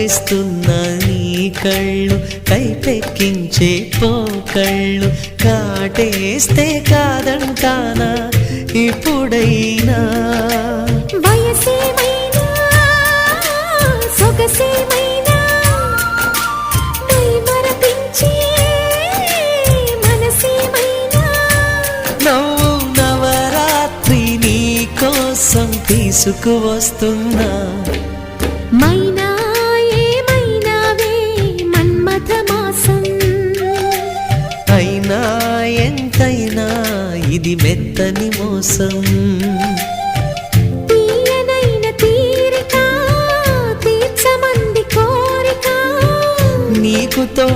కవ్విస్తున్న నీ కళ్ళు కైపెక్కించే పోకళ్ళు కాటేస్తే కాదంటానా ఇప్పుడైనా వయసేమైనా సొగసేమైనా మరపించే మనసేమైనా నవ్వు నవరాత్రి నీ కోసం తీసుకువస్తున్నా మైనా ఏమైనావే మన్మథ మాసం అయినా ఎంతైనా ఇది మెత్తని మోసం తీయనైన తీరిక తీర్చమంది కోరిక నీకు తో